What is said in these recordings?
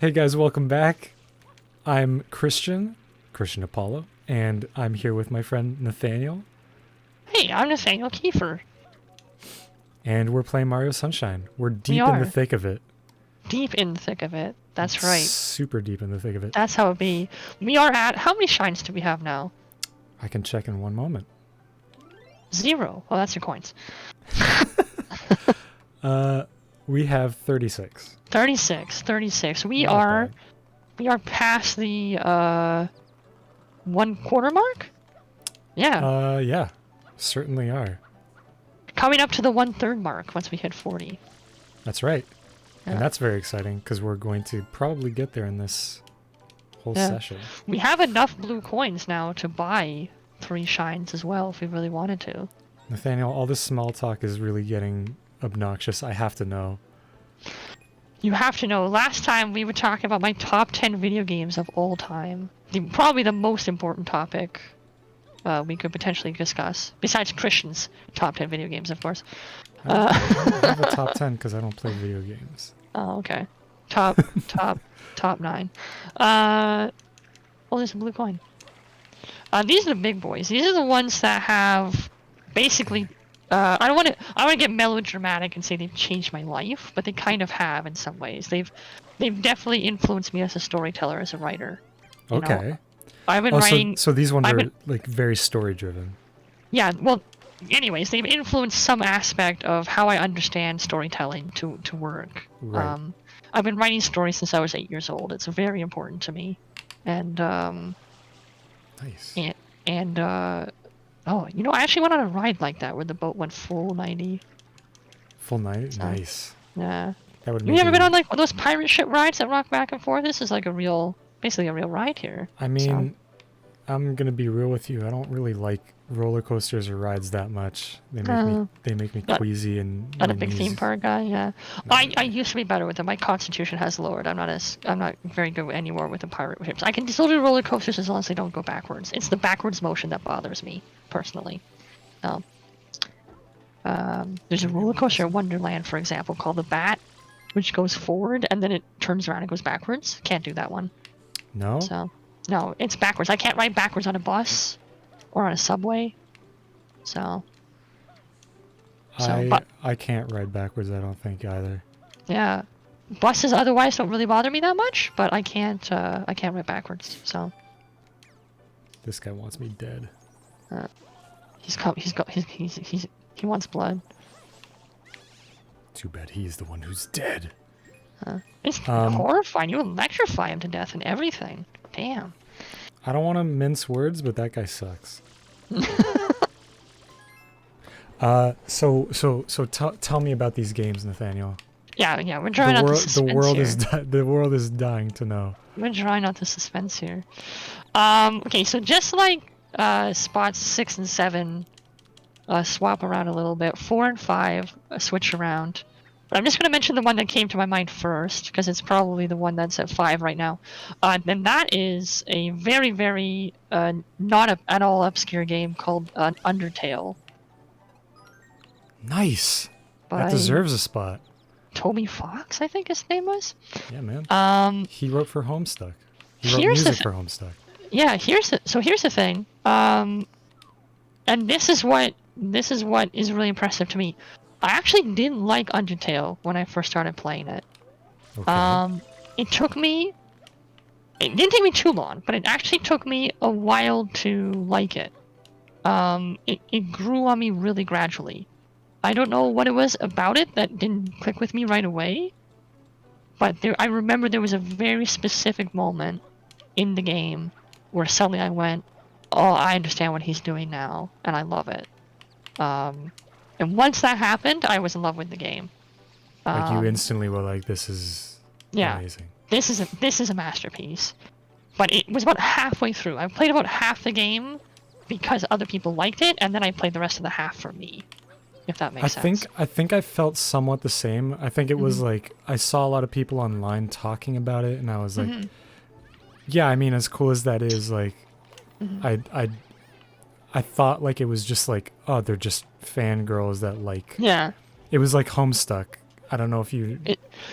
Hey guys, welcome back. I'm Christian Apollo, and I'm here with my friend Nathaniel, Hey, I'm Nathaniel Kiefer. and we're playing Mario Sunshine. We're We deep in the are thick of it. deep in the thick of it. That's right. Super deep in the thick of it. That's how it be. We are at, how many shines do we have now? I can check in one moment. 0. Oh, that's your coins. We have 36. 36. We Not are bad. past the 1/4 mark? Yeah. Yeah, certainly are. Coming up to the 1/3 mark once we hit 40. That's right. Yeah. And that's very exciting because we're going to probably get there in this whole Yeah. session. We have enough blue coins now to buy 3 shines as well if we really wanted to. Nathaniel, all this small talk is really getting obnoxious. I have to know. You have to know, last time we were talking about my top 10 video games of all time. Probably the most important topic we could potentially discuss. Besides Christian's top 10 video games, of course. I don't have a top 10 because I don't play video games. Oh, okay. Top 9. Oh, there's a blue coin. These are the big boys. These are the ones that have basically... I don't want to get melodramatic and say they've changed my life, but they kind of have in some ways. They've definitely influenced me as a storyteller, as a writer. You know? Okay. I've been writing. So these ones are like very story driven. Yeah. Well, anyways, they've influenced some aspect of how I understand storytelling to work. Right. I've been writing stories since I was 8 years old. It's very important to me, and Nice. Oh, I actually went on a ride like that where the boat went full 90. Full night. So, Nice. Yeah. That would. You ever been on like those pirate ship rides that rock back and forth? This is like basically a real ride here. I mean, I'm gonna be real with you. I don't really like roller coasters or rides that much. They make me queasy and. Not a big theme park guy. Yeah. No. I used to be better with them. My constitution has lowered. I'm not very good anymore with the pirate ships. I can still do roller coasters as long as they don't go backwards. It's the backwards motion that bothers me personally. There's a roller coaster in Wonderland, for example, called the Bat, which goes forward and then it turns around and goes backwards. Can't do that one. No. So, no, it's backwards. I can't ride backwards on a bus or on a subway. So. I can't ride backwards. I don't think either. Yeah, buses otherwise don't really bother me that much, but I can't ride backwards. So. This guy wants me dead. He wants blood. Too bad he's the one who's dead. It's horrifying. You electrify him to death and everything. Damn. I don't want to mince words, but that guy sucks. So tell me about these games, Nathaniel. Yeah, we're drawing out the suspense the world is dying to know. We're drawing out the suspense here. Okay, so just like spots 6 and 7 swap around a little bit, 4 and 5 switch around. But I'm just going to mention the one that came to my mind first, because it's probably the one that's at 5 right now. And that is a very, very not at all obscure game called Undertale. Nice. That deserves a spot. Toby Fox, I think his name was. Yeah, man. He wrote for Homestuck. He wrote music for Homestuck. Yeah, here's the thing. And this is what is really impressive to me. I actually didn't like Undertale when I first started playing it. Okay. It didn't take me too long, but it actually took me a while to like it. It grew on me really gradually. I don't know what it was about it that didn't click with me right away, but I remember there was a very specific moment in the game where suddenly I went, oh, I understand what he's doing now, and I love it. And once that happened, I was in love with the game. Like you instantly were like, this is amazing. This is a masterpiece. But it was about halfway through. I played about half the game because other people liked it, and then I played the rest of the half for me. If that makes sense. I think I felt somewhat the same. I think it was like I saw a lot of people online talking about it, and I was like, yeah, I mean, as cool as that is, like, I thought like it was just like, oh, they're just fangirls that like. Yeah. It was like Homestuck. I don't know if you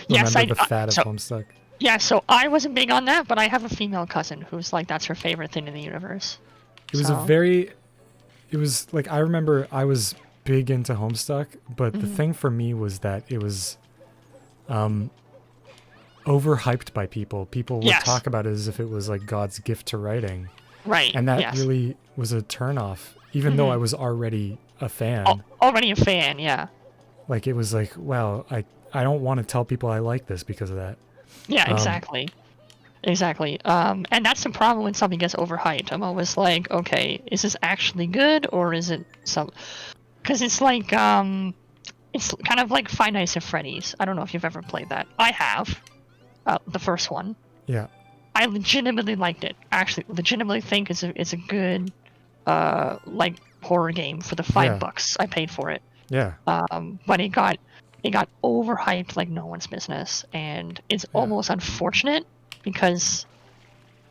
remember the fad of Homestuck. Yeah, so I wasn't big on that, but I have a female cousin who's like that's her favorite thing in the universe. It was a So, very, it was like I remember I was big into Homestuck, but the mhm. thing for me was that it was um, overhyped by people. People would Yes, talk about it as if it was like God's gift to writing, right. and that Yes. really was a turnoff. Even though I Hmm. was already a fan, Already a fan, yeah. like it was like, wow, I don't want to tell people I like this because of that. Yeah, Um, exactly. Exactly. And that's the problem when something gets overhyped. I'm always like, okay, is this actually good or is it some? Because it's like, it's kind of like Five Nights at Freddy's. I don't know if you've ever played that. I have, the first one. yeah, I legitimately liked it. Actually, legitimately think it's a good, like horror game for the five yeah, bucks I paid for it. yeah, But it got overhyped like no one's business, and it's yeah. almost unfortunate because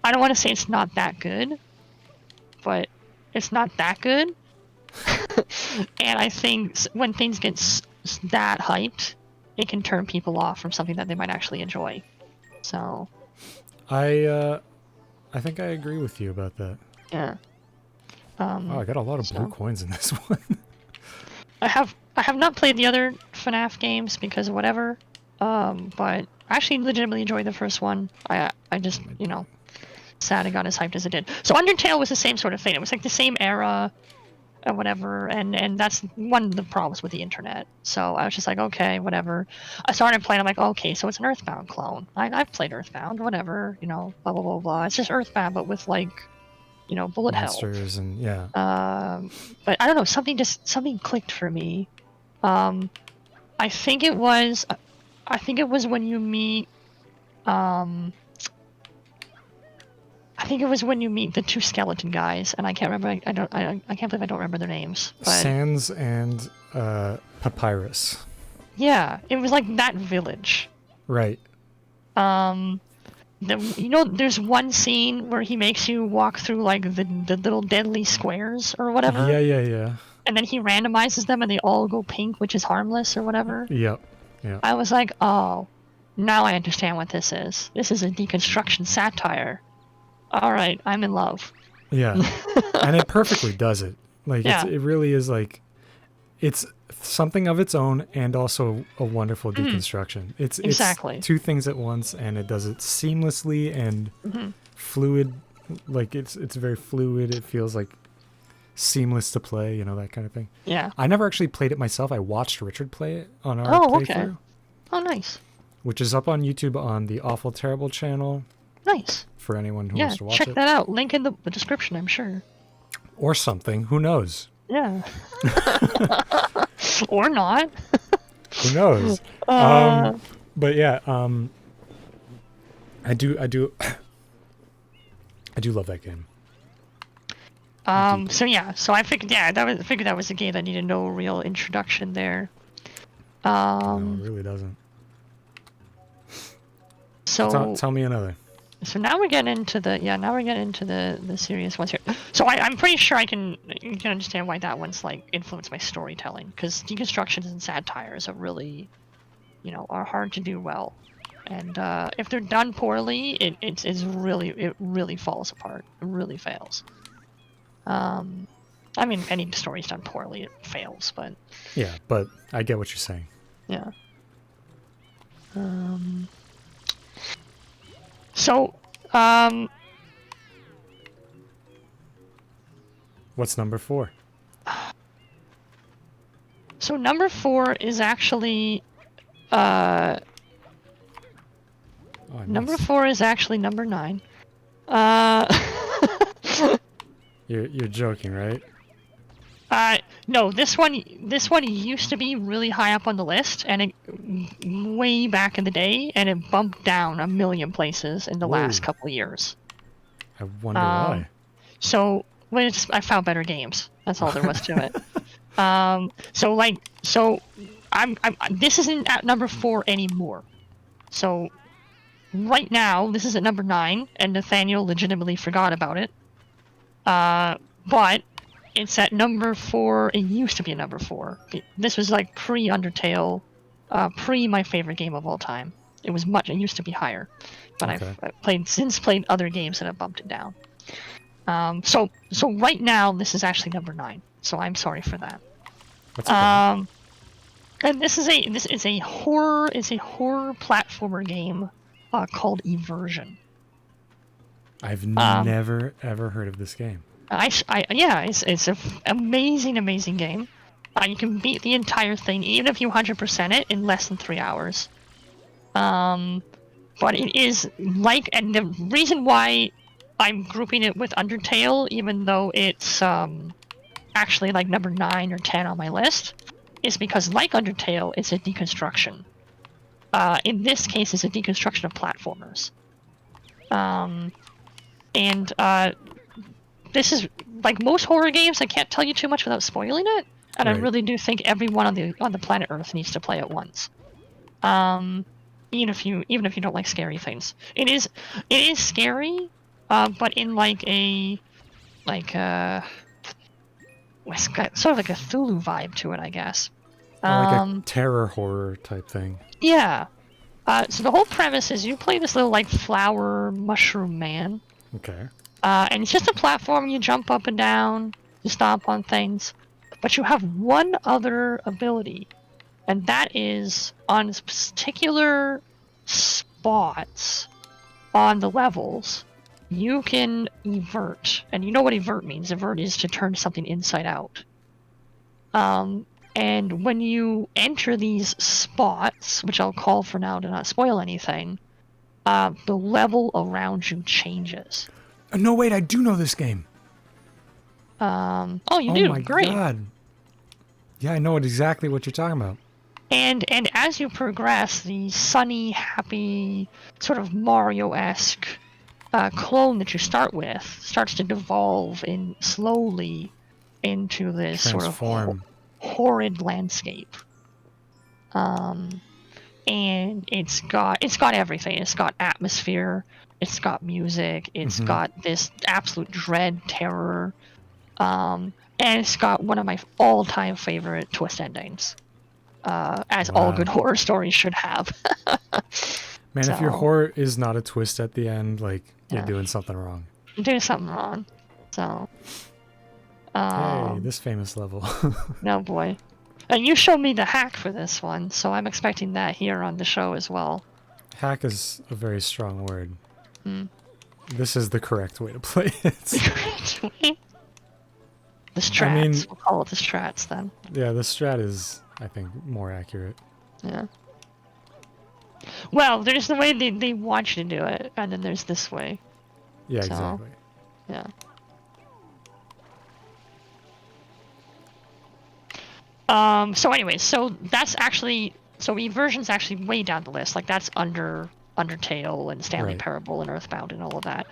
I don't want to say it's not that good, but it's not that good. And I think when things get that hyped, it can turn people off from something that they might actually enjoy. So I I think I agree with you about that. yeah. Wow, I got a lot of blue So coins in this one. I have not played the other FNAF games because of whatever. But I actually legitimately enjoyed the first one. I just sad it got as hyped as it did. So Undertale was the same sort of thing. It was like the same era and whatever, and that's one of the problems with the internet. So I was just like, okay, whatever. I started playing. I'm like, okay, so it's an Earthbound clone. I've played Earthbound, whatever, blah blah blah blah. It's just Earthbound, but with like, bullet hell. Monsters and yeah. But I don't know, something clicked for me. Um, I think it was, when you meet, um, I think it was when you meet the two skeleton guys, and I can't remember. I can't believe I don't remember their names. But Sans and Papyrus. yeah, it was like that village. Right. Um, there's one scene where he makes you walk through like the little deadly squares or whatever, Yeah, yeah, yeah. and then he randomizes them and they all go pink, which is harmless or whatever. Yep. Yep. I was like, oh, now I understand what this is. This is a deconstruction satire. All right, I'm in love. Yeah. And it perfectly does it. Like Yeah. it really is like it's something of its own and also a wonderful deconstruction. It's Exactly. two things at once and it does it seamlessly and fluid. Like it's very fluid. It feels like seamless to play, that kind of thing. Yeah. I never actually played it myself. I watched Richard play it on our Oh, playthrough, okay. Oh, nice. which is up on YouTube on the Awful Terrible channel Nice. for anyone who Yeah, wants to watch check it. that out. Link in the description, I'm sure. Or something. Who knows? Yeah. Or not. Who knows? But yeah, I do I do love that game. So yeah, so I figured that was a game that needed no real introduction there. No, it really doesn't. So Tell me another. So now we're getting into the serious ones here. So I'm pretty sure you can understand why that one's like influenced my storytelling, because deconstructions and satires are really, are hard to do well, and if they're done poorly, it really falls apart. It really fails. I mean, if any story's done poorly, it fails, but Yeah, but I get what you're saying. yeah. So, What's number 4? so number 4 is actually, Oh, I number missed. 4 is actually number 9. You're joking, right? No, this one used to be really high up on the list, and it way back in the day, and it bumped down a million places in the last Whoa. couple of years. I wonder why. So I found better games. That's all there was to it. So this isn't at number 4 anymore. So right now, this is at number 9, and Nathaniel legitimately forgot about it. But it's at number 4. It used to be a number 4. This was like pre-Undertale, pre my favorite game of all time. It used to be higher, but Okay. I've since played other games that have bumped it down. So right now this is actually number 9. So I'm sorry for that. That's okay. And this is a horror platformer game called Eversion. I've never ever heard of this game. Yeah, it's an amazing game. You can beat the entire thing even if you 100% it in less than 3 hours. But it is like, and the reason why I'm grouping it with Undertale, even though it's actually like number 9 or 10 on my list, is because like Undertale, it's a deconstruction. In this case, it's a deconstruction of platformers. And this is like most horror games. I can't tell you too much without spoiling it, and I really do think everyone on the planet Earth needs to play it once. Even if you don't like scary things, it is scary, but in like it's got sort of like a Cthulhu vibe to it, I guess. Like a terror horror type thing. Yeah. So the whole premise is you play this little like flower mushroom man. Okay. And it's just a platform. You jump up and down, you stomp on things, but you have one other ability, and that is on particular spots on the levels, you can evert. And you know what evert means. Evert is to turn something inside out. And when you enter these spots, which I'll call for now to not spoil anything, the level around you changes. No, wait, I do know this game. Oh, you do? Oh my god. Yeah, I know exactly what you're talking about. And as you progress, the sunny, happy, sort of Mario-esque clone that you start with starts to devolve slowly into this sort of horrid landscape. And it's got everything. It's got atmosphere. It's got music. It's got this absolute dread, terror. And it's got one of my all-time favorite twist endings. As all good horror stories should have. Man, if your horror is not a twist at the end, like, you're doing something wrong. You're doing something wrong. So... hey, this famous level. Oh boy. And you showed me the hack for this one, so I'm expecting that here on the show as well. Hack is a very strong word. This is the correct way to play it. The correct way? The strats. We'll call it the strats then. Yeah, the strat is, I think, more accurate. Yeah. Well, there's the way they want you to do it, and then there's this way. Yeah, exactly. Yeah. So anyways, so that's actually... So Eversion's actually way down the list. Like, that's under Undertale and Stanley Parable and Earthbound and all of that.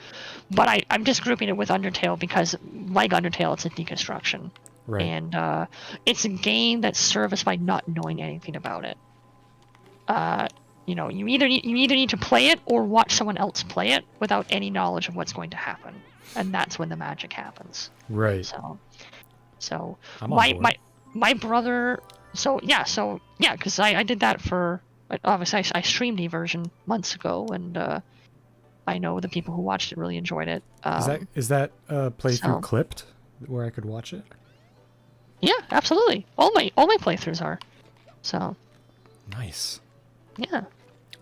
But I'm just grouping it with Undertale because, like Undertale, it's a deconstruction. Right. And it's a game that's serviced by not knowing anything about it. You either need to play it or watch someone else play it without any knowledge of what's going to happen. And that's when the magic happens. Right. So I'm on board. My brother... So, because I did that for... Obviously, I streamed Eversion months ago, and I know the people who watched it really enjoyed it. Is that playthrough clipped, where I could watch it? Yeah, absolutely. All my playthroughs are. So... Nice. Yeah.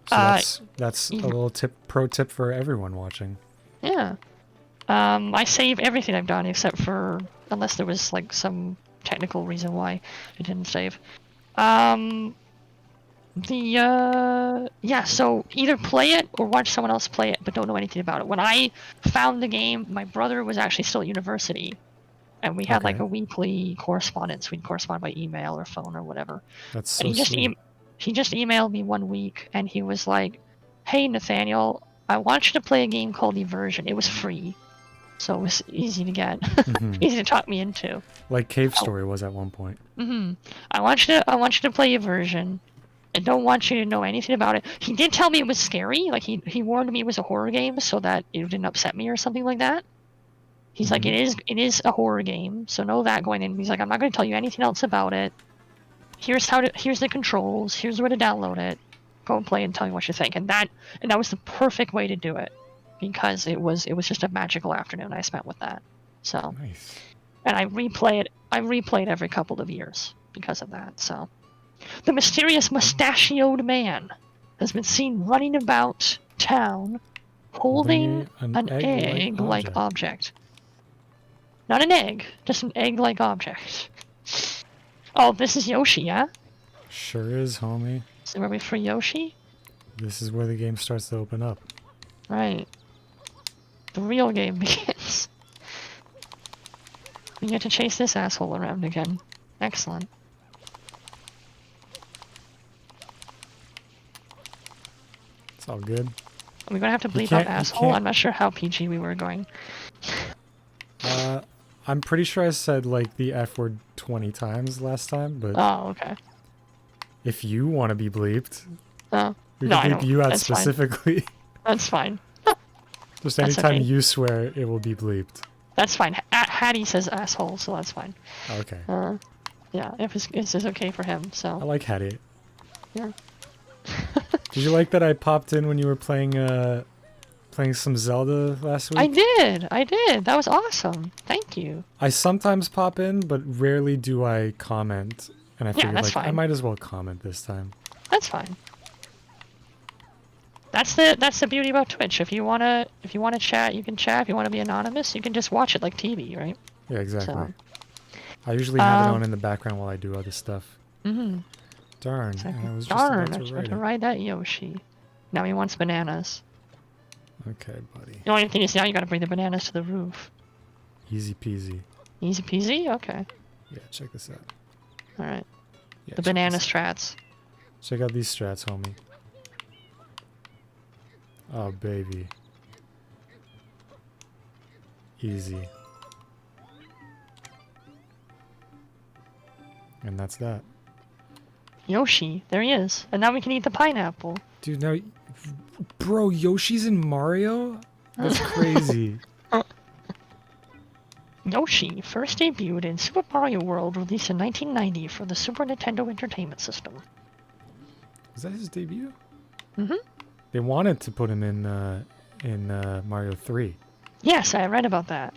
So that's a little pro tip for everyone watching. Yeah. I save everything I've done except for... Unless there was, like, some... technical reason why it didn't save. So either play it or watch someone else play it, but don't know anything about it. When I found the game, my brother was actually still at university, and we had like a weekly correspondence. We'd correspond by email or phone or whatever. That's so sweet. He just emailed me one week, and he was like, "Hey Nathaniel, I want you to play a game called Eversion. It was free. So it was easy to get, easy to talk me into." Like Cave Story was at one point. I want you to play Eversion. I don't want you to know anything about it. He did tell me it was scary. Like he warned me it was a horror game, so that it didn't upset me or something like that. He's like, it is a horror game, so know that going in. He's like, I'm not going to tell you anything else about it. Here's the controls. Here's where to download it. Go and play and tell me what you think. And that was the perfect way to do it, because it was just a magical afternoon I spent with that. So Nice. And I replayed every couple of years because of that. So the mysterious mustachioed man has been seen running about town holding an egg-like object. Not an egg, just an egg-like object. Oh, this is Yoshi, yeah? Sure is, homie. So where we free Yoshi? This is where the game starts to open up. Right. The real game begins. We get to chase this asshole around again. Excellent. It's all good. Are we gonna have to bleep out asshole? I'm not sure how PG we were going. I'm pretty sure I said like the F word 20 times last time, but oh, okay. If you want to be bleeped, we no, can bleep you out That's specifically. Fine. That's fine. Just anytime you swear, it will be bleeped. That's fine. Hattie says asshole, so that's fine. Okay. Yeah, if this is okay for him, so. I like Hattie. Yeah. Did you like that I popped in when you were playing some Zelda last week? I did. That was awesome. Thank you. I sometimes pop in, but rarely do I comment. And I figured like fine. I might as well comment this time. That's fine. That's the beauty about Twitch. If you wanna chat, you can chat. If you wanna be anonymous, you can just watch it like TV, right? Yeah, exactly. So, I usually have it on in the background while I do other stuff. Mm-hmm. Darn. Exactly. I was just Darn, about I was about to ride that Yoshi. Now he wants bananas. Okay, buddy. The only thing is now you gotta bring the bananas to the roof. Easy peasy. Easy peasy? Okay. Yeah, check this out. Alright. Yeah, the banana strats. Check out these strats, homie. Oh, baby. Easy. And that's that. Yoshi, there he is. And now we can eat the pineapple. Dude, now... Bro, Yoshi's in Mario? That's crazy. Yoshi first debuted in Super Mario World, released in 1990 for the Super Nintendo Entertainment System. Was that his debut? Mm-hmm. They wanted to put him in Mario 3. Yes, I read about that.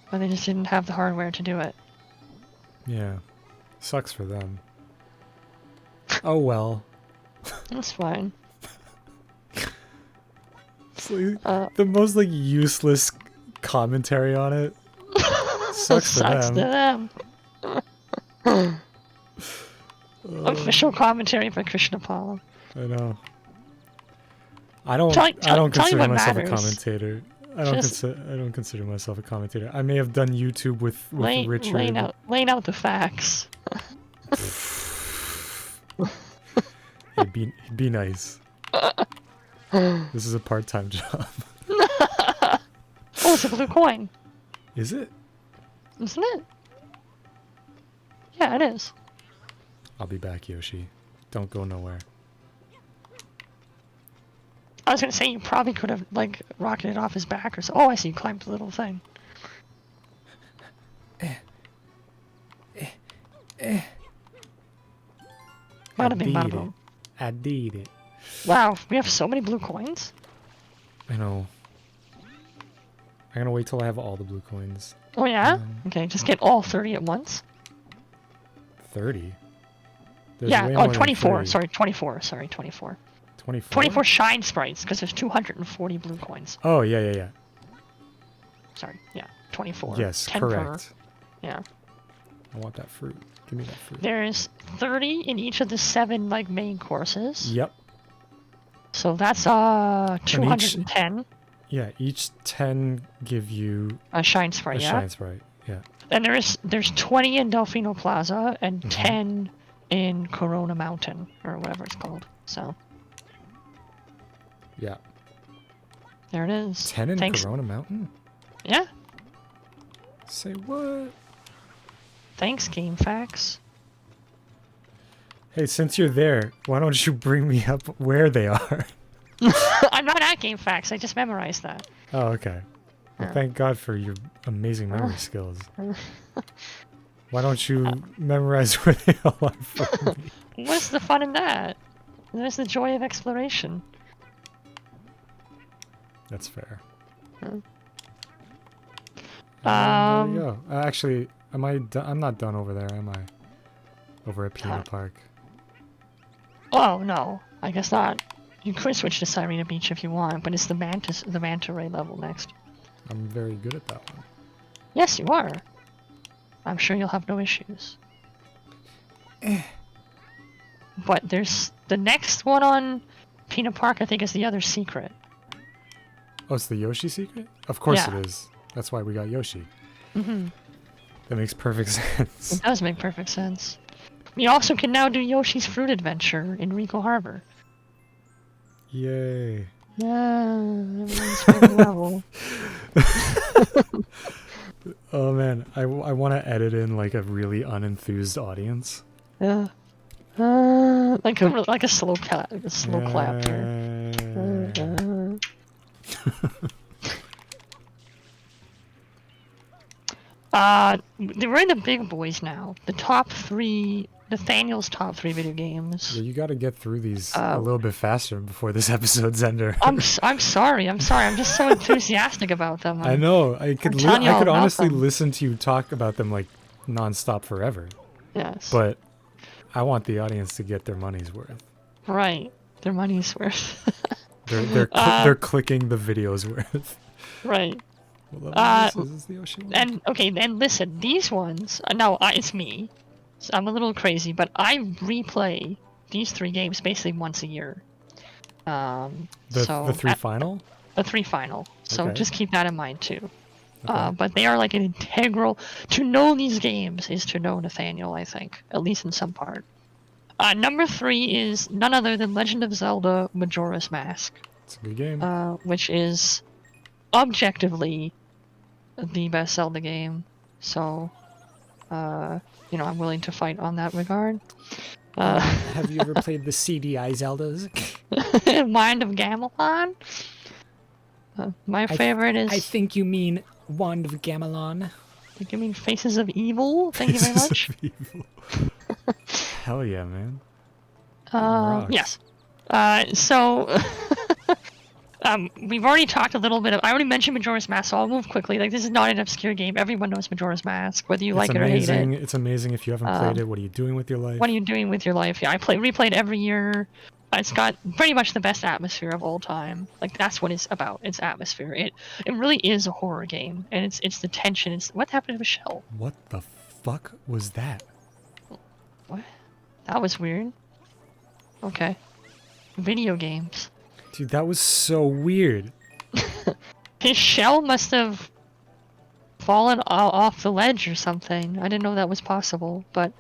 But they just didn't have the hardware to do it. Yeah. Sucks for them. Oh well. That's fine. It's like the most like useless commentary on it. Sucks for them. To them. Official commentary for Krishna Pala. I know. I don't consider myself a commentator. I don't consider myself a commentator. I may have done YouTube with Richard. Laying out the facts. Hey, be nice. This is a part-time job. Oh, it's a blue coin. Is it? Isn't it? Yeah, it is. I'll be back, Yoshi. Don't go nowhere. I was gonna say you probably could have like rocketed off his back or so. Oh, I see. You climbed the little thing. Bada bing, bada boom. I did it. Wow, we have so many blue coins. I know. I'm gonna wait till I have all the blue coins. Oh yeah? Okay, just get all 30 at once. 30? Yeah, oh, 24. Sorry, 24. Sorry, 24. 24? 24 shine sprites, because there's 240 blue coins. Oh, yeah. Sorry, yeah, 24. Yes, 10 correct. Per. Yeah. I want that fruit. Give me that fruit. There's 30 in each of the 7 like main courses. Yep. So that's 210. Each 10 give you a shine sprite, a shine sprite, yeah. And there's 20 in Delfino Plaza and 10 in Corona Mountain or whatever it's called. So yeah. There it is. 10 in Corona Mountain? Yeah. Say what? Thanks, Game Facts. Hey, since you're there, why don't you bring me up where they are? I'm not at Game Facts. I just memorized that. Oh, okay. Well, thank God for your amazing memory skills. Why don't you memorize where they all are for me? What's the fun in that? There's the joy of exploration. That's fair. Hmm. There we go. Actually, am I? I'm not done over there, am I? Over at Pina Park. Oh no, I guess not. You could switch to Sirena Beach if you want, but it's the manta ray level next. I'm very good at that one. Yes, you are. I'm sure you'll have no issues. But there's the next one on Pina Park. I think is the other secret. Oh, it's the Yoshi secret? Of course Yeah. it is. That's why we got Yoshi. Mm-hmm. That makes perfect sense. It does make perfect sense. We also can now do Yoshi's Fruit Adventure in Rico Harbor. Yay. Yeah, everyone's favorite level. Oh man, I want to edit in like a really unenthused audience. Yeah. Like a slow clap, clap here. We're in the big boys now. The top 3, Nathaniel's top 3 video games. Yeah, you got to get through these a little bit faster before this episode's ender. I'm sorry. I'm just so enthusiastic about them. I know. I could honestly listen to you talk about them like nonstop forever. Yes. But I want the audience to get their money's worth. Right. Their money's worth. They're clicking the video's worth. Right. What level is this the Yoshi one? And listen, these ones. No, it's me. So I'm a little crazy, but I replay these 3 games basically once a year. The 3 final? The 3 final. So Okay. just keep that in mind too. Okay. But they are like an integral. To know these games is to know Nathaniel, I think, at least in some part. Number 3 is none other than Legend of Zelda: Majora's Mask. It's a good game. Which is objectively the best Zelda game. So, I'm willing to fight on that regard. Have you ever played the CDI Zeldas? Mind of Gamelon? My favorite is... I think you mean Wand of Gamelon. I think you mean Faces of Evil? Thank you very much. Hell yeah, man. Yes. So... we've already talked a little bit I already mentioned Majora's Mask, so I'll move quickly. Like, this is not an obscure game. Everyone knows Majora's Mask, whether you like it or hate it. It's amazing if you haven't played it. What are you doing with your life? What are you doing with your life? Yeah, I replay it every year. It's got pretty much the best atmosphere of all time. Like, that's what it's about. It's atmosphere. It really is a horror game, and it's the tension. It's what happened to Michelle? What the fuck was that? What? That was weird. Okay. Video games. Dude, that was so weird. His shell must have fallen off the ledge or something. I didn't know that was possible, but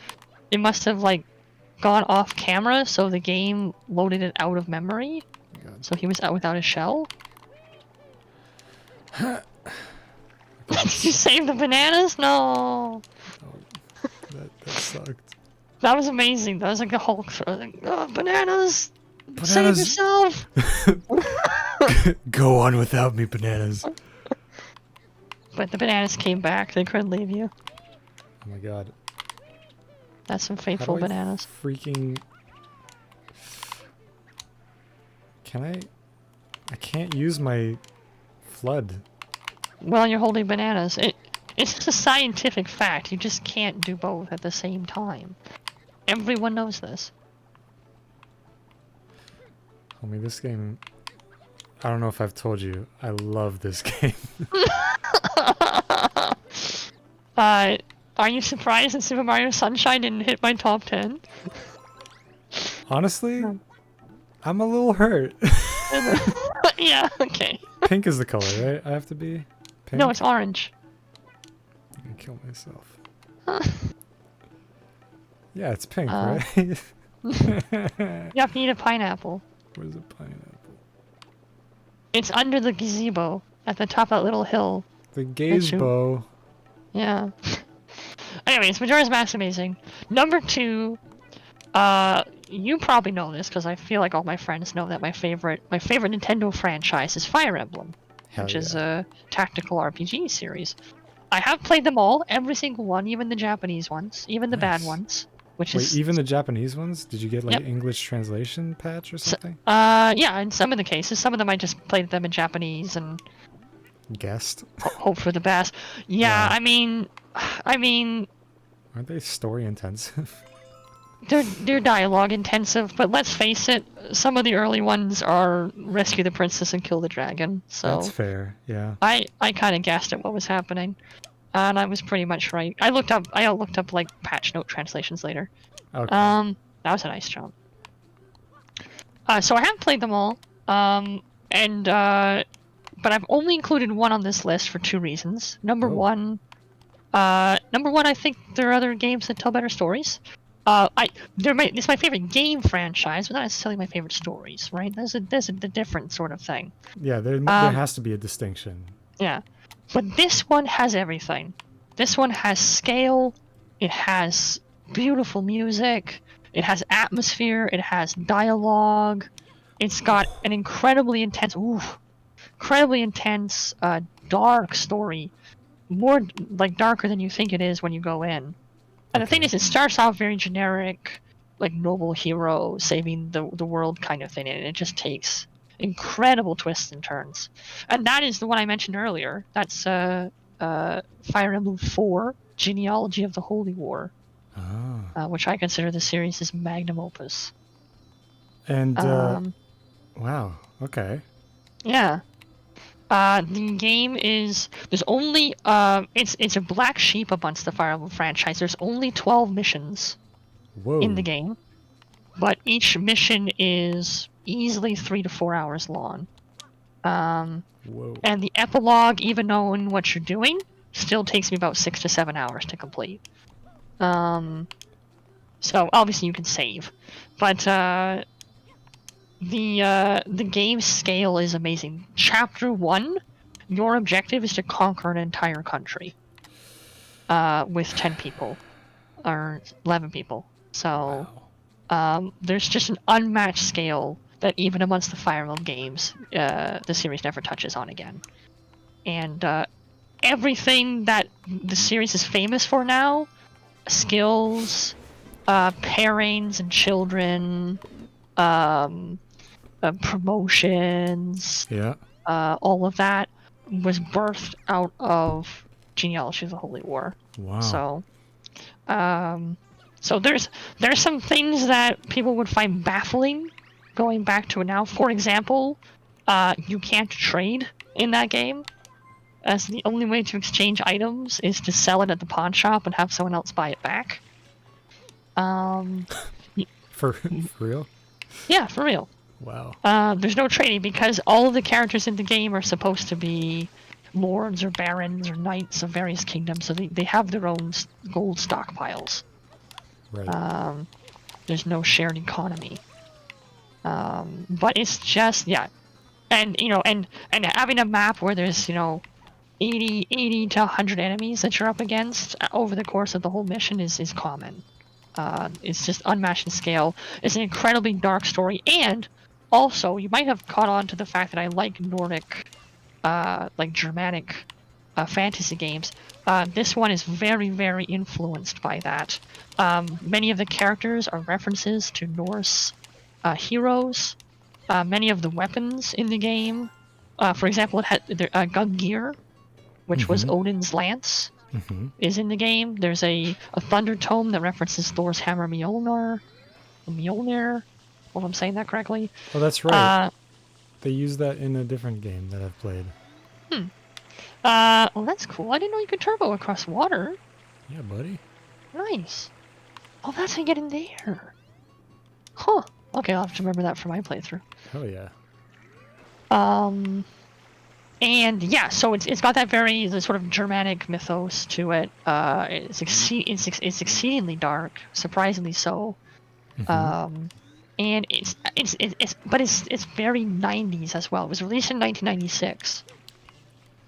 it must have, like, gone off camera, so the game loaded it out of memory. God. So he was out without his shell. Did you save the bananas? No. Oh, that sucked. That was amazing. That was like a Hulk throw. Like, oh, bananas! Bananas! Save yourself! Go on without me, bananas. But the bananas came back. They couldn't leave you. Oh my god. That's some faithful bananas. Freaking... I can't use my flood. Well, you're holding bananas. It's just a scientific fact. You just can't do both at the same time. Everyone knows this. Homie, this game... I don't know if I've told you, I love this game. Are you surprised that Super Mario Sunshine didn't hit my top 10? Honestly, I'm a little hurt. Yeah, okay. Pink is the color, right? I have to be pink? No, it's orange. I'm gonna kill myself. Yeah, it's pink, right? You have to eat a pineapple. Where's the pineapple? It's under the gazebo at the top of that little hill. The gazebo. Yeah. Anyways, Majora's Mask amazing. Number 2, you probably know this because I feel like all my friends know that my favorite Nintendo franchise is Fire Emblem, which is a tactical RPG series. I have played them all, every single one, even the Japanese ones, even the bad ones, which Wait, is even the Japanese ones? Did you get like Yep. English translation patch or something? yeah, in some of the cases, some of them I just played them in Japanese and Guessed. hope for the best. Yeah, Wow. I mean, Aren't they story intensive? they're dialogue intensive, but let's face it, some of the early ones are rescue the princess and kill the dragon. That's So fair. Yeah. I kind of guessed at what was happening, and I was pretty much right. I looked up like patch note translations later. Okay. That was a nice jump. So I have played them all. And but I've only included one on this list for two reasons. Number Oh. one, I think there are other games that tell better stories. It's my favorite game franchise, but not necessarily my favorite stories, right? There's a different sort of thing. Yeah, there Um, has to be a distinction. yeah, but this one has everything. This one has scale. It has beautiful music. It has atmosphere. It has dialogue. It's got an incredibly intense, dark story. More like darker than you think it is when you go in. And the thing Okay. is, it starts off very generic, like noble hero saving the world kind of thing, and it just takes incredible twists and turns. And that is the one I mentioned earlier. That's Fire Emblem 4: Genealogy of the Holy War, Ah. which I consider the series' magnum opus. And wow. Okay. Yeah. The game is there's only it's a black sheep amongst the Fire Emblem franchise. There's only 12 missions Whoa. in the game, but each mission is easily 3 to 4 hours long. Whoa. And the epilogue, even knowing what you're doing, still takes me about 6 to 7 hours to complete. So obviously you can save, but the game's scale is amazing. Chapter 1, your objective is to conquer an entire country with 10 people or 11 people. So there's just an unmatched scale that even amongst the Fire Emblem games, the series never touches on again. And everything that the series is famous for now, skills, pairings and children, promotions, Yeah. all of that was birthed out of Genealogy of the Holy War. Wow. So there's some things that people would find baffling going back to it now. For example, you can't trade in that game, as the only way to exchange items is to sell it at the pawn shop and have someone else buy it back. For real? Yeah, for real. Wow. There's no trading because all of the characters in the game are supposed to be lords or barons or knights of various kingdoms, so they have their own gold stockpiles. Right. There's no shared economy. But it's just, yeah. And, and having a map where there's, 80 to 100 enemies that you're up against over the course of the whole mission is common. It's just unmatched in scale. It's an incredibly dark story, and also you might have caught on to the fact that I like Nordic, like Germanic, fantasy games. This one is very, very influenced by that. Many of the characters are references to Norse heroes. Many of the weapons in the game, for example, it had Gungnir, which was Odin's lance, is in the game. There's a thunder tome that references Thor's hammer Mjolnir. Well, I'm saying that correctly. Oh, that's right. They use that in a different game that I've played. Well, that's cool. I didn't know you could turbo across water. Yeah, buddy. Nice. Oh, that's how you get in there. Huh. Okay, I'll have to remember that for my playthrough. Hell yeah. And yeah, so it's got that the sort of Germanic mythos to it. It's exceedingly dark, surprisingly so. And it's very 90s as well. It was released in 1996.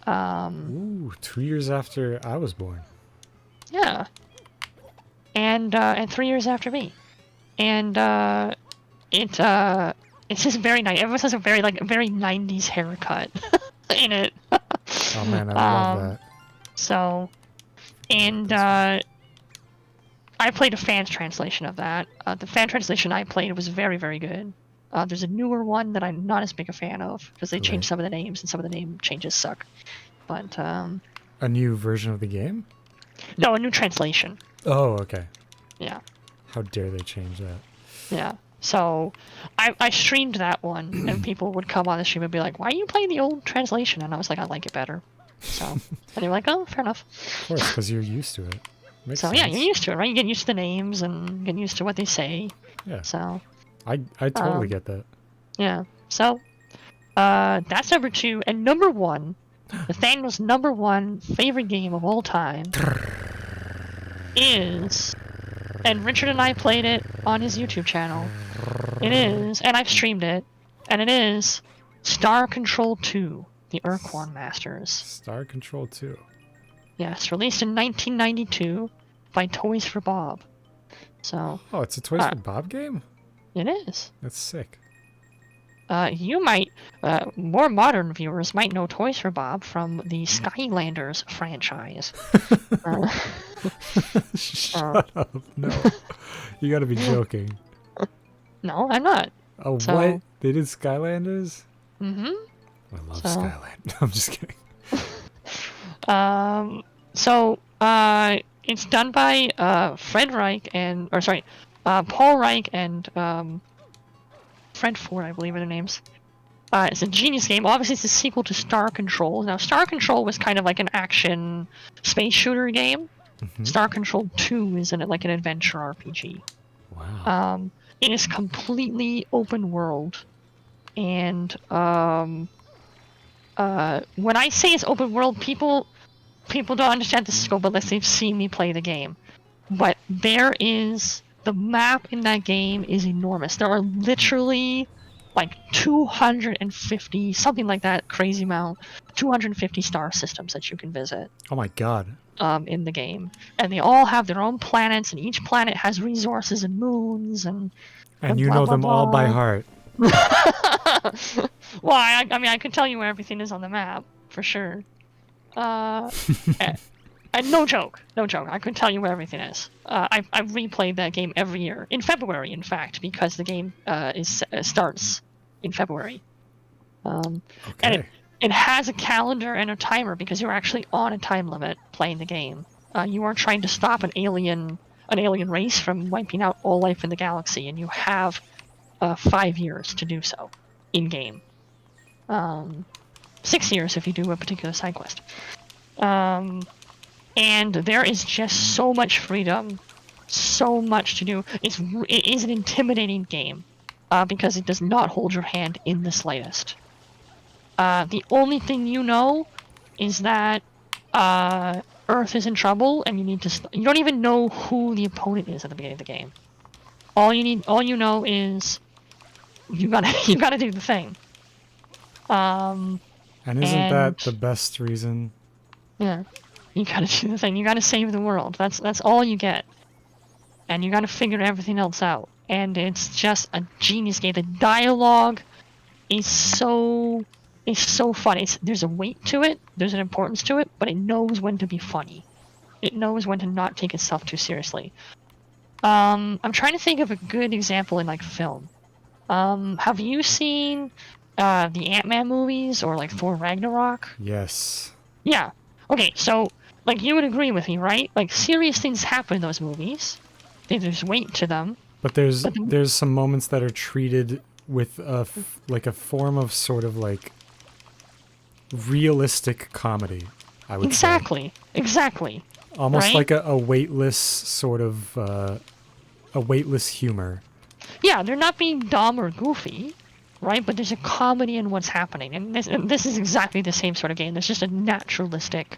Ooh, 2 years after I was born. Yeah. And 3 years after me. And it's just very nice. Everyone has a very 90s haircut in it. Oh man, I love that. So, and I played a fan translation of that. The fan translation I played was very, very good. There's a newer one that I'm not as big a fan of because they changed Right. some of the names and some of the name changes suck. But A new version of the game? no, a new translation. Oh, okay. Yeah, How dare they change that? yeah. So I streamed that one, and people would come on the stream and be like, "Why are you playing the old translation?" And I was like, "I like it better." So and they were like, "Oh, fair enough." Of course, because you're used to it. Makes So sense. yeah, you're used to it, right? You get used to the names and get used to what they say. Yeah. So I totally get that. yeah. So that's number 2, and number 1, Nathaniel's number 1 favorite game of all time is, and Richard and I played it on his YouTube channel. It is, and I've streamed it, and it is Star Control 2, the Urquan Masters. Star Control 2. Yes, released in 1992 by Toys for Bob. So Oh, it's a Toys for Bob game? it is. That's sick. You might, more modern viewers might know Toys for Bob from the Skylanders franchise. Shut up. No. You gotta be joking. No, I'm not. Oh, So- what? They did Skylanders? Mm-hmm. I love So- Skyland. I'm just kidding. It's done by Fred Reich and, or sorry, Paul Reich and Fred Ford, I believe are their names. It's a genius game. Obviously, it's a sequel to Star Control. Now, Star Control was kind of like an action space shooter game. Mhm. Star Control 2 is like an adventure RPG. Wow. It is completely open world, and when I say it's open world, people don't understand the scope unless they've seen me play the game. But the map in that game is enormous. There are literally like 250, something like that, crazy amount, 250 star systems that you can visit Oh my god. in the game. And they all have their own planets, and each planet has resources and moons and And you blah, know blah, them all by blah. heart. Well, I mean, I could tell you where everything is on the map, for sure. And no joke. I could tell you where everything is. I replayed that game every year. In February, in fact, because the game starts in February. And Okay. it has a calendar and a timer because you're actually on a time limit playing the game. You are trying to stop an alien race from wiping out all life in the galaxy, and you have 5 years to do so in game. 6 years if you do a particular side quest. And there is just so much freedom, so much to do. It is an intimidating game because it does not hold your hand in the slightest. The only thing you know is that Earth is in trouble, and you need to. You don't even know who the opponent is at the beginning of the game. All you know is you gotta do the thing. And isn't that and- the best reason? Yeah, you gotta do the thing. You gotta save the world. That's all you get, and you gotta figure everything else out. And it's just a genius game. The dialogue is so funny. There's a weight to it. There's an importance to it, but it knows when to be funny. It knows when to not take itself too seriously. I'm trying to think of a good example in like film. Have you seen the Ant-Man movies or like Thor Ragnarok? Yes. Yeah. Okay, so like you would agree with me, right? Like serious things happen in those movies. There's weight to them. But there's some moments that are treated with a form of sort of like realistic comedy, I would say. Exactly. Almost right? like a weightless sort of a weightless humor. Yeah, they're not being dumb or goofy, right? But there's a comedy in what's happening, and this is exactly the same sort of game. There's just a naturalistic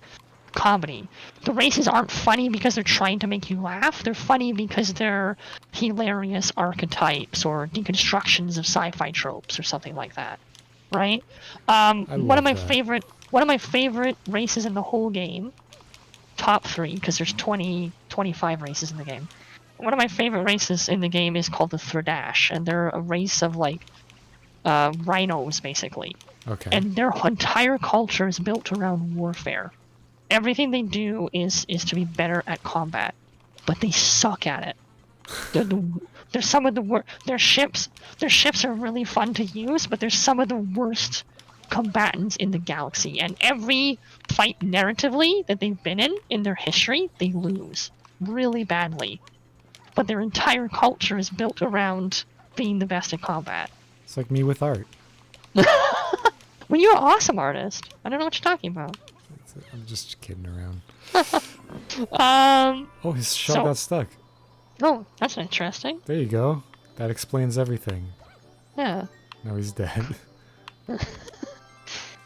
comedy. The races aren't funny because they're trying to make you laugh. They're funny because they're hilarious archetypes or deconstructions of sci-fi tropes or something like that, right? One love of my that. favorite races in the whole game, top 3, because there's 25 races in the game. One of my favorite races in the game is called the Thurdash, and they're a race of like rhinos basically, Okay. and their entire culture is built around warfare. Everything they do is to be better at combat. but they suck at it. They're some of the worst. Their ships are really fun to use, but they're some of the worst combatants in the galaxy. And every fight narratively that they've been in their history, they lose really badly. But their entire culture is built around being the best at combat. It's like me with art. Well, you're an awesome artist. I don't know what you're talking about. I'm just kidding around. Oh, his shell got stuck. Oh, that's interesting. There you go. That explains everything. Yeah. Now he's dead. Look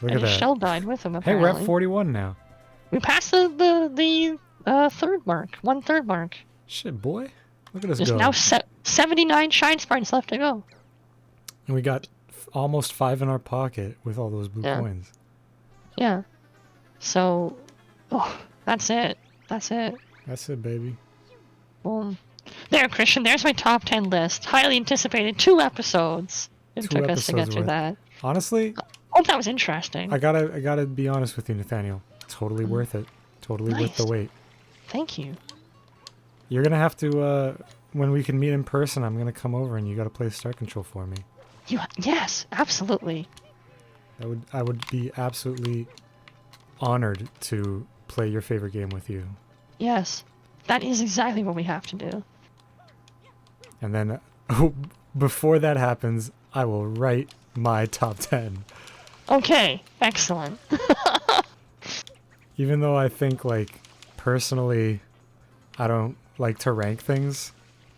and at his that. shell died with him, apparently. Hey, we're at 41 now. We passed the third mark. 1/3 mark. Shit, boy. Look at us There's go. now 79 shine sprites left to go. And we got almost 5 in our pocket with all those blue coins. Yeah. So, that's it. That's it. That's it, baby. Boom. There, Christian, there's my top 10 list. Highly anticipated 2 episodes. It took us to get through that. Honestly, oh, that was interesting. I gotta be honest with you, Nathaniel. Totally worth it. Totally worth the wait. Thank you. You're gonna have to, when we can meet in person, I'm gonna come over and you gotta play Star Control for me. Yes, absolutely. I would be absolutely honored to play your favorite game with you. Yes, that is exactly what we have to do. And then, before that happens, I will write my top 10. Okay, excellent. Even though I think, like, personally, I don't like to rank things.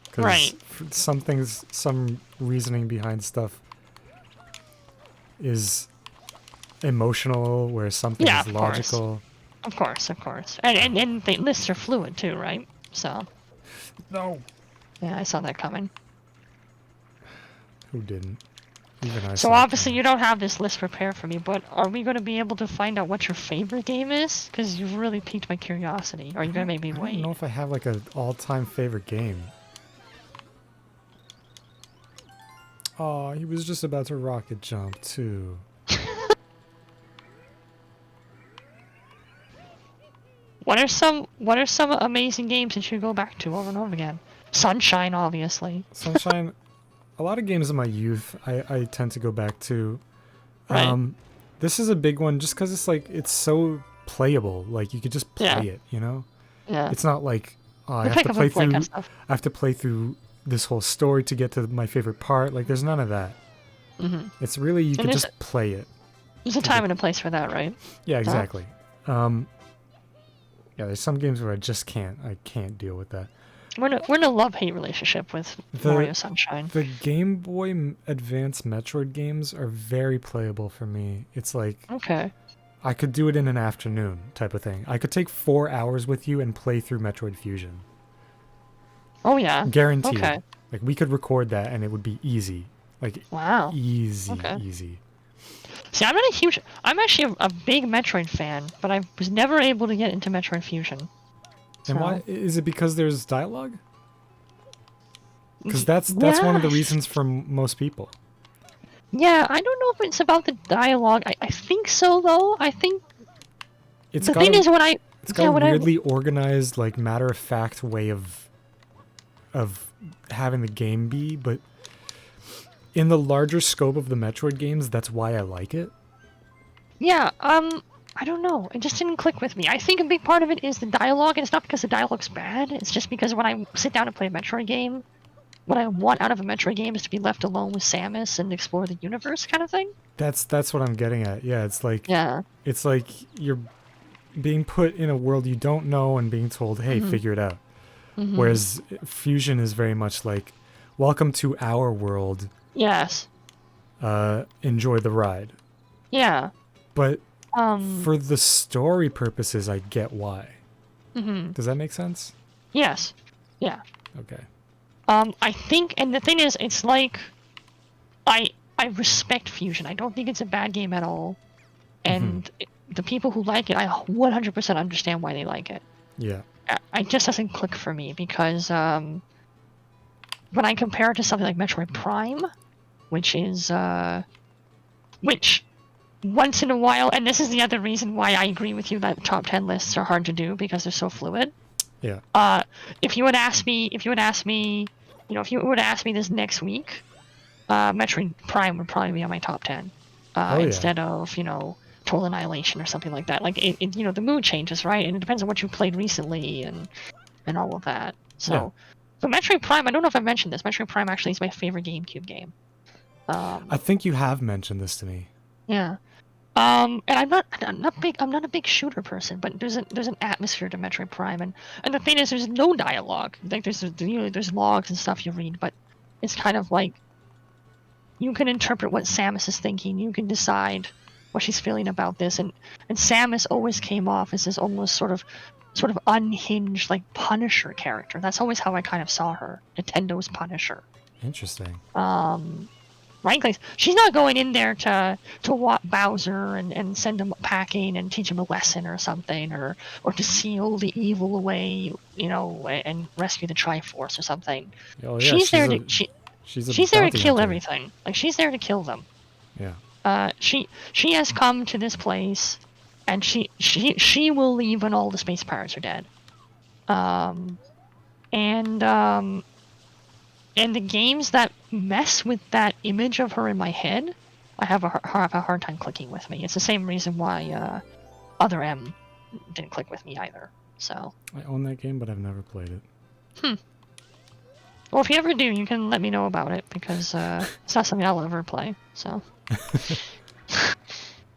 Because some reasoning behind stuff is emotional, where something is logical. Of course. And the lists are fluid too, right? So. No. Yeah, I saw that coming. Who didn't? Even I. So obviously you don't have this list prepared for me, but are we going to be able to find out what your favorite game is? Because you've really piqued my curiosity. Or are you going to make me wait? I don't know if I have like an all-time favorite game. Oh, he was just about to rocket jump too. What are some amazing games that you go back to over and over again? Sunshine, obviously. Sunshine. A lot of games in my youth I tend to go back to. Right. This is a big one just because it's so playable. Like you could just play it, you know? Yeah. It's not like I have to play through. Kind of stuff. I have to play through this whole story to get to my favorite part. Like there's none of that. Mm-hmm. It's really you can just play it. There's a time and a place for that, right? Yeah, exactly. Yeah, there's some games where I just can't. I can't deal with that. We're in a love-hate relationship with Mario Sunshine. The Game Boy Advance Metroid games are very playable for me. It's like I could do it in an afternoon type of thing. I could take 4 hours with you and play through Metroid Fusion. Oh yeah, guaranteed. Okay. Like we could record that and it would be easy. Like easy. See, I'm actually a big Metroid fan, but I was never able to get into Metroid Fusion. And why is it? Because there's dialogue? Because that's one of the reasons for most people. Yeah, I don't know if it's about the dialogue. I think so though. I think it's the thing is when I it's got a weirdly organized, like matter-of-fact way of having the game be, but in the larger scope of the Metroid games, that's why I like it. Yeah, I don't know. It just didn't click with me. I think a big part of it is the dialogue, and it's not because the dialogue's bad. It's just because when I sit down and play a Metroid game, what I want out of a Metroid game is to be left alone with Samus and explore the universe kind of thing. That's what I'm getting at. Yeah, it's like you're being put in a world you don't know and being told, hey, figure it out. Mm-hmm. Whereas Fusion is very much like, welcome to our world. Yes. Enjoy the ride. Yeah. But for the story purposes, I get why. Mm-hmm. Does that make sense? Yes. Yeah. Okay. I think, and the thing is, it's like, I respect Fusion. I don't think it's a bad game at all. And the people who like it, I 100% understand why they like it. Yeah. It just doesn't click for me because when I compare it to something like Metroid Prime, which is which once in a while, and this is the other reason why I agree with you that top 10 lists are hard to do because they're so fluid. Yeah. If you would ask me, if you would ask me this next week, Metroid Prime would probably be on my top 10. Instead of, Total Annihilation or something like that. Like, the mood changes, right? And it depends on what you played recently and all of that. So, but Metroid Prime, I don't know if I mentioned this. Metroid Prime actually is my favorite GameCube game. I think you have mentioned this to me. Yeah. And I'm not a big shooter person, but there's an atmosphere to Metroid Prime, and the thing is, there's no dialogue. Like there's logs and stuff you read, but it's kind of like you can interpret what Samus is thinking. You can decide what she's feeling about this, and Samus always came off as this almost sort of unhinged, like, Punisher character. That's always how I kind of saw her. Nintendo's Punisher. Interesting. Right? Like, she's not going in there to walk Bowser and send him packing and teach him a lesson or something, or to seal the evil away, and rescue the Triforce or something. Oh, yeah, she's there to kill everything. Like, she's there to kill them. Yeah. She has come to this place, and she will leave when all the space pirates are dead. And the games that mess with that image of her in my head, I have a hard time clicking with me. It's the same reason why Other M didn't click with me either. So I own that game, but I've never played it. Well, if you ever do, you can let me know about it, because it's not something I'll ever play. So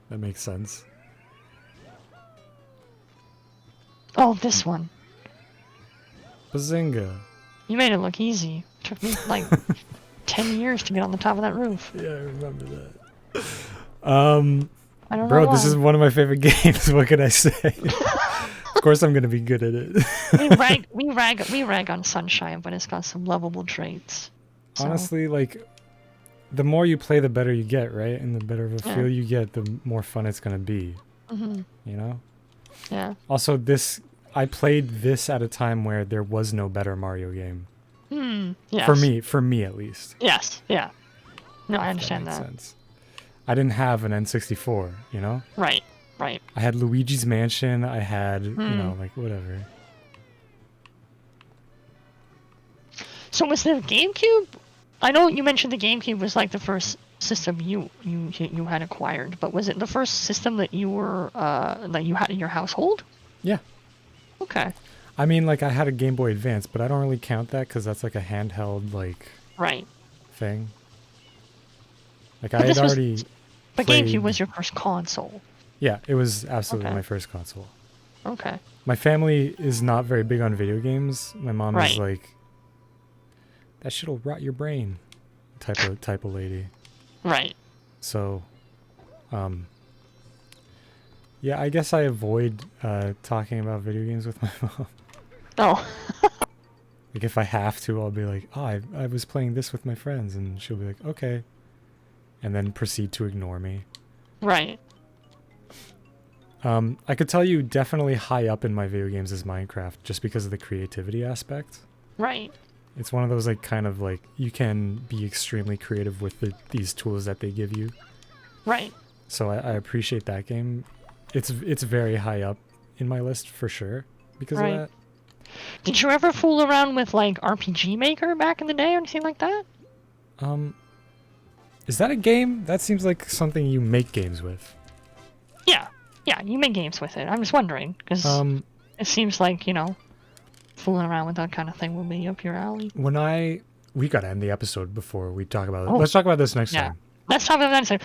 that makes sense. Oh, this one. Bazinga. You made it look easy. It took me like 10 years to get on the top of that roof. Yeah, I remember that. I don't know Bro, why. this is one of my favorite games. What can I say? Of course I'm gonna be good at it. we rag on Sunshine, but it's got some lovable traits. So. Honestly, like, the more you play, the better you get, right? And the better of a feel you get, the more fun it's gonna be. Mm-hmm. You know? Yeah. Also, I played this at a time where there was no better Mario game. Yes. For me at least. Yes. Yeah. No, I understand that. Sense. I didn't have an N64, you know? Right. I had Luigi's Mansion. I had, like, whatever. So was the GameCube? I know you mentioned the GameCube was like the first system you had acquired, but was it the first system that you had in your household? Yeah. Okay. I mean, like, I had a Game Boy Advance, but I don't really count that because that's like a handheld, like, thing. Like, I had already. But GameCube was your first console. Yeah, it was absolutely my first console. Okay. My family is not very big on video games. My mom is like, that shit'll rot your brain, type of lady. Right. So, yeah, I guess I avoid talking about video games with my mom. Oh. Like, if I have to, I'll be like, oh, I was playing this with my friends, and she'll be like, okay, and then proceed to ignore me. Right. I could tell you definitely high up in my video games is Minecraft, just because of the creativity aspect. Right. It's one of those, like, kind of like, you can be extremely creative with these tools that they give you. Right. So I appreciate that game. It's very high up in my list for sure because of that. Did you ever fool around with, like, RPG Maker back in the day or anything like that? Is that a game? That seems like something you make games with. Yeah, you make games with it. I'm just wondering, because it seems like, fooling around with that kind of thing would be up your alley. We gotta end the episode before we talk about it. Let's talk about this next time. Let's talk about that next time.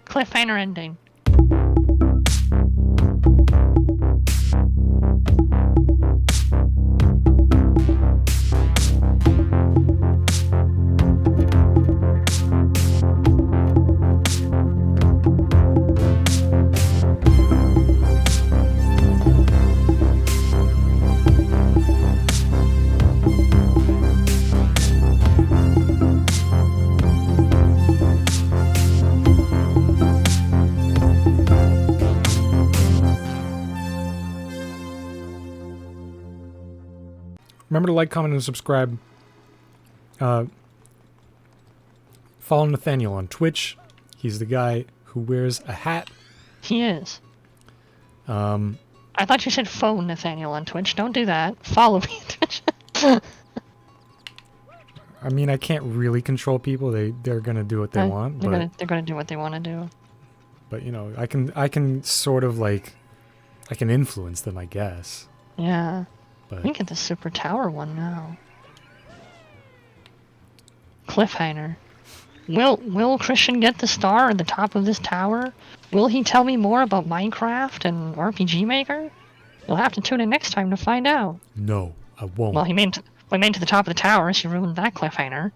Cliffhanger ending. Remember to like, comment, and subscribe. Follow Nathaniel on Twitch. He's the guy who wears a hat. He is. I thought you said phone Nathaniel on Twitch. Don't do that. Follow me on Twitch. I mean, I can't really control people. They're gonna do what they want. They're gonna do what they want to do. But you know, I can sort of like, I can influence them, I guess. Yeah. But We can get the super tower one now. Cliffhanger. Will Christian get the star at the top of this tower? Will he tell me more about Minecraft and RPG Maker? You'll have to tune in next time to find out. no, I won't. Well, he made it to the top of the tower, so you ruined that cliffhanger.